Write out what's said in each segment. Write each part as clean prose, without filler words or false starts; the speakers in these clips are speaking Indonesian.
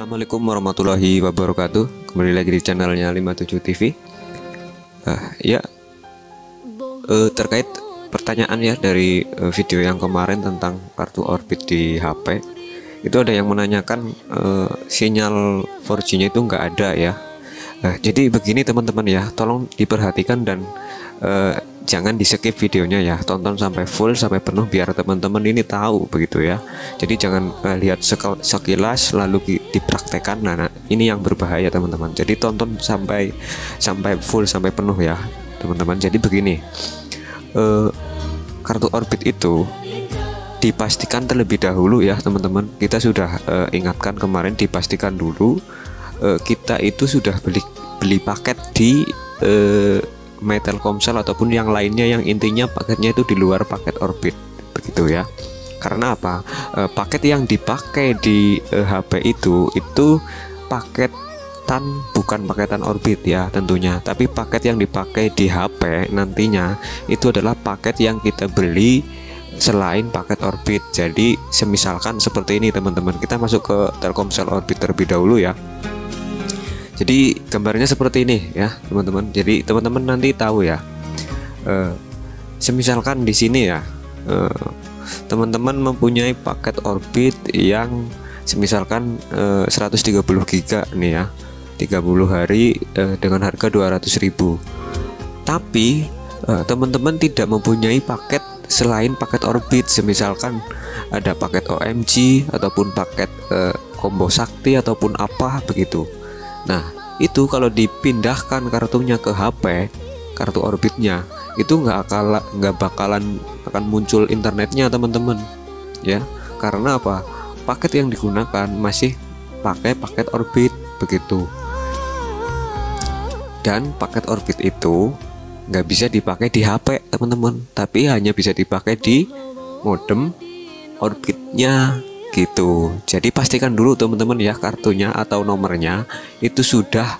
Assalamualaikum warahmatullahi wabarakatuh. Kembali lagi di channelnya 57 TV. Terkait pertanyaan ya dari video yang kemarin tentang kartu Orbit di HP, itu ada yang menanyakan sinyal 4G-nya itu nggak ada ya. Jadi begini teman-teman ya, tolong diperhatikan dan jangan di skip videonya ya, tonton sampai full sampai penuh biar teman-teman ini tahu begitu ya. Jadi jangan lihat sekilas lalu dipraktekkan. Nah, ini yang berbahaya teman-teman. Jadi tonton sampai full sampai penuh ya teman-teman. Jadi begini, kartu Orbit itu dipastikan terlebih dahulu ya teman-teman. Kita sudah ingatkan kemarin, dipastikan dulu kita itu sudah beli paket di Telkomsel ataupun yang lainnya yang intinya paketnya itu di luar paket Orbit begitu ya. Karena apa? Paket yang dipakai di HP itu paketan, bukan paketan Orbit ya tentunya, tapi paket yang dipakai di HP nantinya itu adalah paket yang kita beli selain paket Orbit. Jadi semisalkan seperti ini teman-teman, kita masuk ke Telkomsel Orbit terlebih dahulu ya. Jadi gambarnya seperti ini ya teman-teman. Jadi teman-teman nanti tahu ya, semisalkan di sini ya, teman-teman mempunyai paket Orbit yang semisalkan 130 giga nih ya, 30 hari dengan harga 200.000. Tapi teman-teman tidak mempunyai paket selain paket Orbit, semisalkan ada paket OMG ataupun paket combo sakti ataupun apa begitu. Nah, itu kalau dipindahkan kartunya ke HP, kartu Orbitnya itu nggak bakalan akan muncul internetnya teman-teman ya. Karena apa? Paket yang digunakan masih pakai paket Orbit begitu. Dan paket Orbit itu nggak bisa dipakai di HP teman-teman, tapi hanya bisa dipakai di modem Orbitnya gitu. Jadi pastikan dulu teman-teman ya, kartunya atau nomornya itu sudah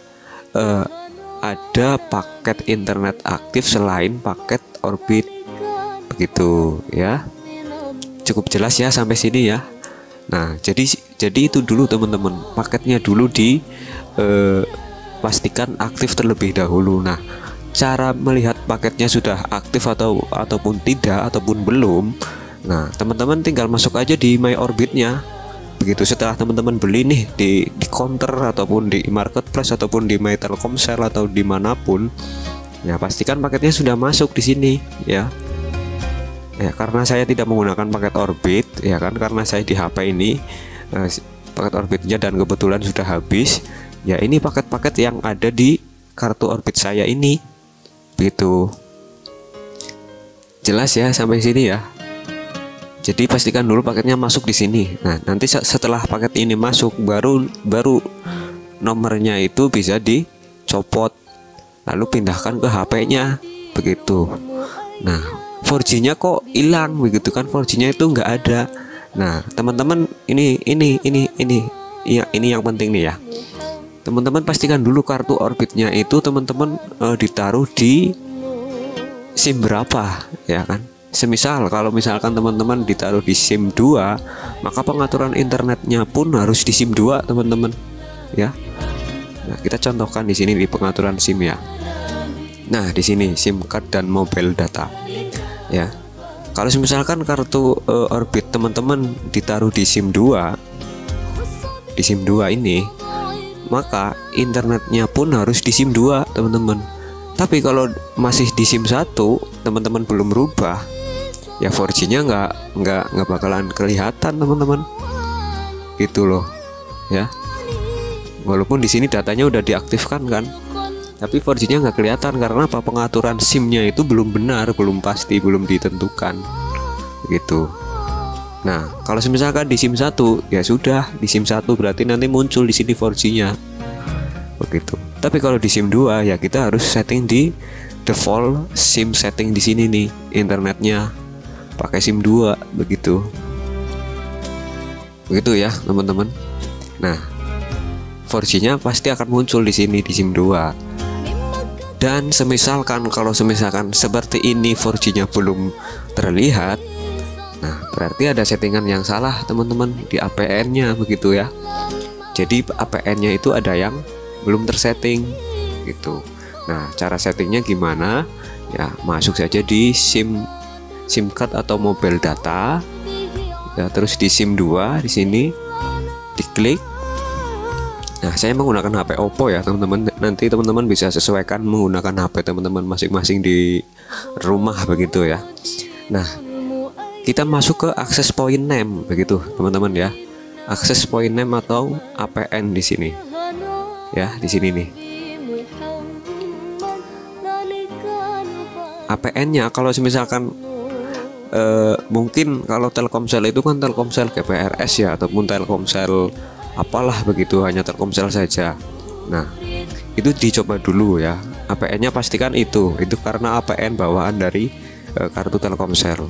ada paket internet aktif selain paket Orbit begitu ya. Cukup jelas ya sampai sini ya. Nah, jadi itu dulu teman-teman, paketnya dulu pastikan aktif terlebih dahulu. Nah, cara melihat paketnya sudah aktif ataupun tidak ataupun belum, nah teman-teman tinggal masuk aja di My Orbitnya begitu. Setelah teman-teman beli nih di counter ataupun di marketplace ataupun di My Telkomsel atau dimanapun ya, pastikan paketnya sudah masuk di sini ya. Ya, karena saya tidak menggunakan paket Orbit ya kan, karena saya di HP ini paket Orbitnya dan kebetulan sudah habis ya. Ini paket-paket yang ada di kartu Orbit saya ini begitu. Jelas ya sampai sini ya. Jadi pastikan dulu paketnya masuk di sini. Nah, nanti setelah paket ini masuk baru nomornya itu bisa dicopot lalu pindahkan ke HP-nya begitu. Nah, 4G-nya kok hilang begitu kan, 4G-nya itu nggak ada. Nah, teman-teman ini ya, ini yang penting nih ya. Teman-teman pastikan dulu kartu Orbitnya itu teman-teman ditaruh di SIM berapa ya kan. Semisal kalau misalkan teman-teman ditaruh di SIM 2, maka pengaturan internetnya pun harus di SIM 2 teman-teman ya. Nah, kita contohkan di sini di pengaturan SIM ya. Nah, di sini SIM card dan mobile data ya. Kalau misalkan kartu Orbit teman-teman ditaruh di SIM 2, di SIM 2 ini, maka internetnya pun harus di SIM 2 teman-teman. Tapi kalau masih di SIM 1 teman-teman belum rubah ya, 4G-nya nggak bakalan kelihatan teman-teman gitu loh ya. Walaupun di sini datanya udah diaktifkan kan, tapi 4G-nya nggak kelihatan karena apa? Pengaturan SIM-nya itu belum benar, belum pasti, belum ditentukan gitu. Nah, kalau misalkan di SIM 1 ya sudah, di SIM 1 berarti nanti muncul di sini 4G-nya begitu. Tapi kalau di SIM 2 ya kita harus setting di default SIM setting di sini nih, internetnya pakai SIM 2 begitu ya teman-teman. Nah, 4G-nya pasti akan muncul di sini di SIM 2. Dan kalau misalkan seperti ini 4G-nya belum terlihat, nah berarti ada settingan yang salah teman-teman di APN-nya begitu ya. Jadi APN-nya itu ada yang belum tersetting gitu. Nah, cara settingnya gimana? Ya, masuk saja di SIM card atau mobile data. Ya, terus di SIM 2 di sini diklik. Nah, saya menggunakan HP Oppo ya, teman-teman. Nanti teman-teman bisa sesuaikan menggunakan HP teman-teman masing-masing di rumah begitu ya. Nah, kita masuk ke access point name begitu, teman-teman ya. Access point name atau APN di sini. Ya, di sini nih. APN-nya kalau misalkan mungkin kalau Telkomsel itu kan Telkomsel GPRS ya, ataupun Telkomsel apalah begitu, hanya Telkomsel saja. Nah, itu dicoba dulu ya. APN-nya pastikan itu karena APN bawaan dari kartu Telkomsel.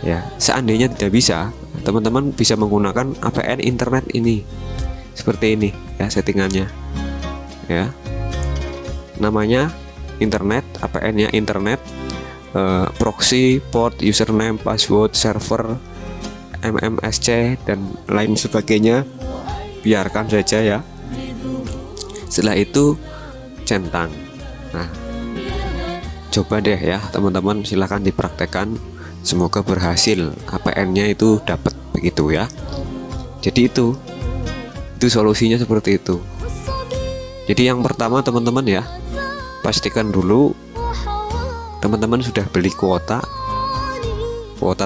Ya, seandainya tidak bisa, teman-teman bisa menggunakan APN internet ini. Seperti ini ya settingannya. Ya. Namanya internet, APN-nya internet, proxy, port, username, password, server, MMSC dan lain sebagainya. Biarkan saja ya. Setelah itu centang. Nah, coba deh ya teman-teman, silahkan dipraktekkan. Semoga berhasil, APN-nya itu dapat begitu ya. Jadi itu solusinya seperti itu. Jadi yang pertama teman-teman ya, pastikan dulu teman-teman sudah beli kuota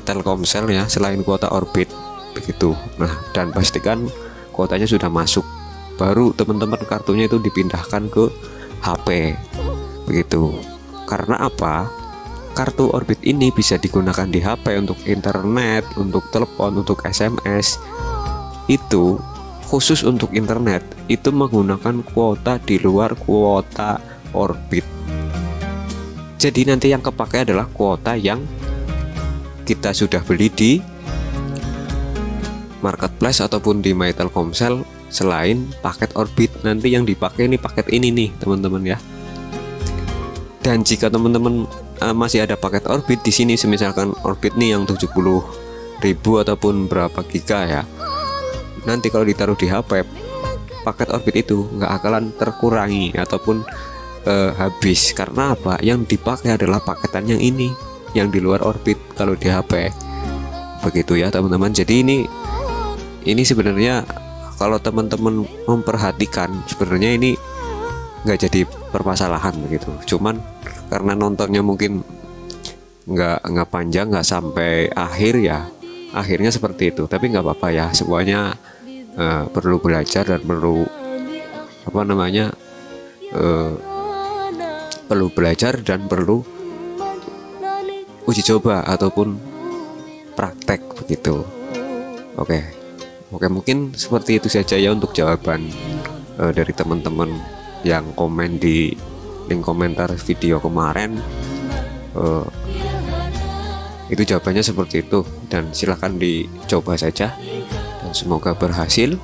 Telkomsel ya, selain kuota Orbit begitu. Nah, dan pastikan kuotanya sudah masuk, baru teman-teman kartunya itu dipindahkan ke HP begitu. Karena apa? Kartu Orbit ini bisa digunakan di HP untuk internet, untuk telepon, untuk SMS. Itu khusus untuk internet, itu menggunakan kuota di luar kuota Orbit. Jadi nanti yang kepakai adalah kuota yang kita sudah beli di marketplace ataupun di My Telkomsel selain paket Orbit. Nanti yang dipakai ini paket ini nih teman-teman ya. Dan jika teman-teman masih ada paket Orbit di sini, misalkan Orbit nih yang 70.000 ataupun berapa giga ya, nanti kalau ditaruh di HP, paket Orbit itu nggak akalan terkurangi ataupun habis. Karena apa? Yang dipakai adalah paketan yang ini, yang di luar Orbit kalau di HP begitu ya teman-teman. Jadi ini sebenarnya kalau teman-teman memperhatikan, sebenarnya ini nggak jadi permasalahan begitu. Cuman karena nontonnya mungkin nggak panjang, nggak sampai akhir ya, akhirnya seperti itu. Tapi nggak apa-apa ya, semuanya perlu belajar dan perlu perlu belajar dan perlu uji coba ataupun praktek begitu. Oke, mungkin seperti itu saja ya untuk jawaban dari teman-teman yang komen di link komentar video kemarin. Itu jawabannya seperti itu, dan silahkan dicoba saja dan semoga berhasil.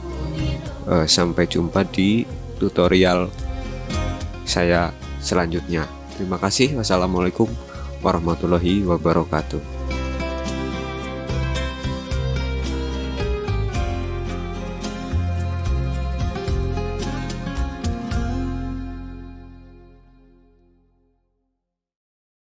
Sampai jumpa di tutorial saya selanjutnya. Terima kasih. Wassalamualaikum warahmatullahi wabarakatuh.